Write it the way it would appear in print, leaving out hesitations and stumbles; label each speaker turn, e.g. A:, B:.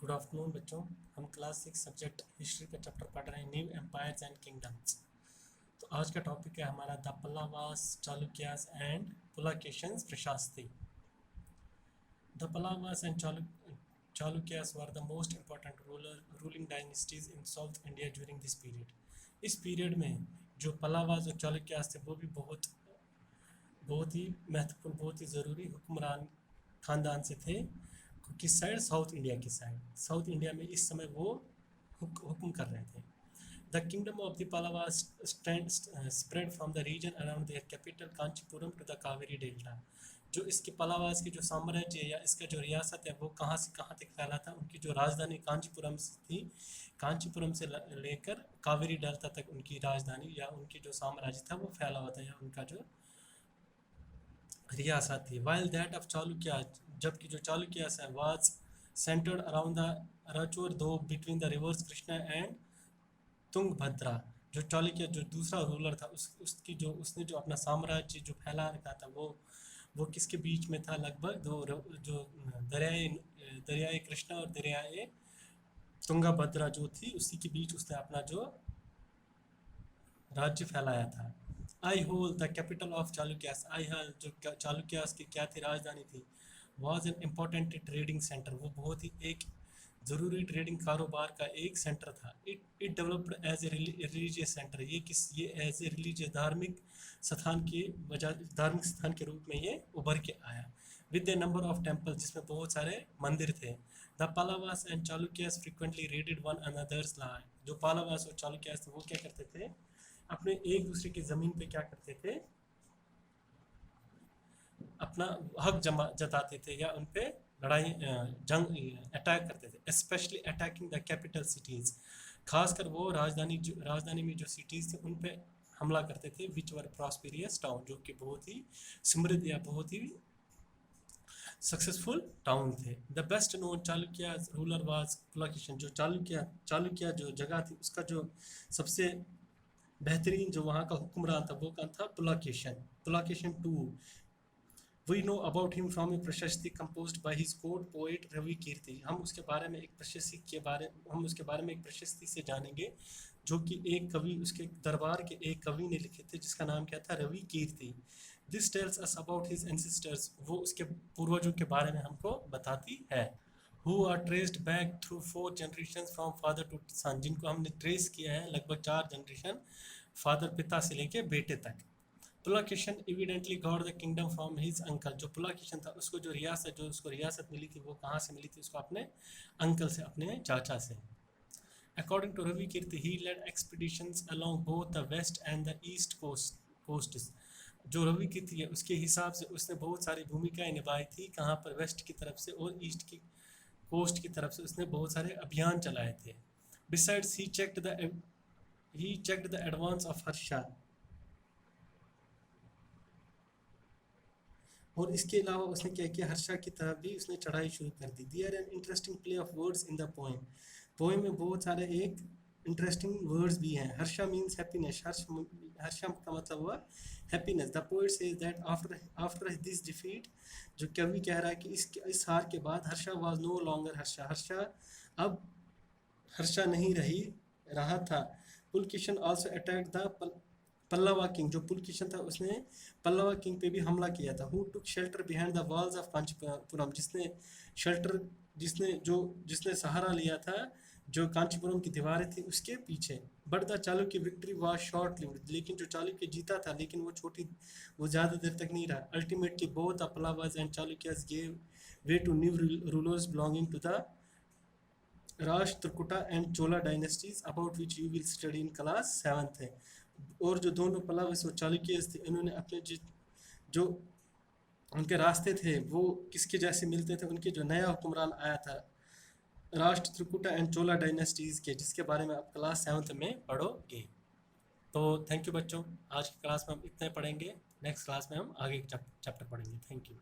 A: Good afternoon बच्चों। हम class 6 subject history का चैप्टर पढ़ रहे हैं, न्यू एम्पायर्स एंड किंगडम्स। तो आज का टॉपिक है हमारा द पल्लवास, चालुक्यास एंड पुलकेशिन्स prashasti. The Pallavas and Chalukyas were the most important ruling dynasties in South India during this period. इस पीरियड में जो पल्लवास और चालुक्यास थे वो भी बहुत ही महत्वपूर्ण, बहुत ही ज़रूरी हुक्मरान ख़ानदान से थे। किस साइड? साउथ इंडिया की साइड। साउथ इंडिया में इस समय वो हुक्म कर रहे थे। The kingdom of the Pallavas spread from the region around their capital Kanchipuram to the Kaveri delta. जो इसके पल्लवास की जो साम्राज्य या इसका जो रियासत है वो कहाँ से कहाँ तक फैला था। उनकी जो राजधानी कांचीपुरम से थी, कांचीपुरम से लेकर कावेरी डेल्टा तक उनकी राजधानी या उनकी जो साम्राज्य था वो फैला हुआ था, या उनका जो रियासत थी। वाइल दैट ऑफ चालुक्या, जबकि जो चालुक्यास है, वाज सेंटर्ड अराउंड द रचोर दो between the reverse Krishna and Tungabhadra. जो चालुक्य जो दूसरा रूलर था उसकी जो उसने जो अपना साम्राज्य जो फैला रखा था वो किसके बीच में था? लगभग जो दरियाए कृष्णा और दरियाए तुंगभद्रा जो थी उसी के बीच उसने अपना जो राज्य फैलाया था। Aihole the capital of Chalukyas, Aihole जो चालुक्यास की क्या थी? राजधानी थी। Was an important trading centre, वो बहुत ही एक ज़रूरी ट्रेडिंग कारोबार का एक सेंटर था। It developed as a religious centre, ये एज ए रिलीजियस धार्मिक स्थान के रूप में ये उभर के आया। With the number of temple, जिसमें बहुत सारे मंदिर थे। The Pallavas and Chalukyas frequently raided one another's land. जो पल्लवास और चालुक्यास थे वो क्या करते थे? अपने एक दूसरे की ज़मीन पे क्या करते थे? अपना हक जताते थे या उन पे जंग अटैक करते थे। Specially attacking the capital cities, खासकर वो राजधानी में जो सिटीज़ थे उन पे हमला करते थे। विच वर प्रॉस्पेरियस टाउन, जो कि बहुत ही समृद्ध या बहुत ही सक्सेसफुल टाउन थे। The best known Chalukya ruler was Pulakeshin. जो चालुक्य जो जगह थी उसका जो सबसे बेहतरीन जो वहाँ का हुक्मरान था वो कौन था? Pulakeshin two. We know about him from a prashasti composed by his court poet Ravi Kirti. हम उसके बारे में एक प्रशस्ति से जानेंगे जो कि एक कवि, उसके दरबार के एक कवि ने लिखे थे, जिसका नाम क्या था? Ravi Kirti. This tells us about his ancestors, वो उसके पूर्वजों के बारे में हमको बताती है। Who are traced back through 4 generation from father to son, जिनको हमने ट्रेस किया है लगभग 4 जनरेशन, फादर पिता से लेके बेटे तक। Pulakeshin evidently got the kingdom from his uncle. जो पुलकेशिन था उसको जो उसको रियासत मिली थी वो कहाँ से मिली थी? उसको अपने अंकल से, अपने चाचा से। According to Ravi Kirti, he led expeditions along both the west and the east coasts. जो रवि कीर्ति है उसके हिसाब से उसने बहुत सारी भूमिकाएं निभाई थी। कहाँ पर? वेस्ट की तरफ से और ईस्ट की कोस्ट की तरफ से उसने बहुत सारे अभियान चलाए थे। Besides he checked the advance of Harsha, और इसके अलावा उसने क्या किया? हर्षा की तरफ भी उसने चढ़ाई शुरू कर दी। There an interesting play of words in the poem में बहुत सारे एक इंटरेस्टिंग वर्ड्स भी हैं। हर्षा मीन्स हैप्पीनेस, हर्षा का मतलब हुआ happiness. The poet says that after this defeat, जो कवि कह रहा है कि इस हार के बाद Harsha was no longer Harsha अब हर्षा नहीं रहा था। Pulakeshin also attack the Pallava king. जो पुलकेशिन था उसने पल्लवा किंग पे भी हमला किया था। Who took shelter behind the walls of Kanchipuram, जिसने सहारा लिया था जो कांचीपुरम की दीवारें थी उसके पीछे। But the Chalukya victory was short lived, लेकिन जो चालुक्य जीता था लेकिन वो ज़्यादा देर तक नहीं रहा। Ultimately both the Pallavas and Chalukyas gave way to new rulers belonging to the Rashtrakuta and Chola dynasties, about which you will study in class 7th है। और जो दोनों पल्लवास और चालुक्यस थे इन्होंने अपने जो उनके रास्ते थे वो किसके जैसे मिलते थे? उनके जो नया हुक्मरान आया था राष्ट्रकूटा एंड चोला डायनेस्टीज के, जिसके बारे में आप क्लास 7th में पढ़ोगे। तो थैंक यू बच्चों, आज की क्लास में हम इतना पढ़ेंगे। नेक्स्ट क्लास में हम आगे चैप्टर पढ़ेंगे। Thank you.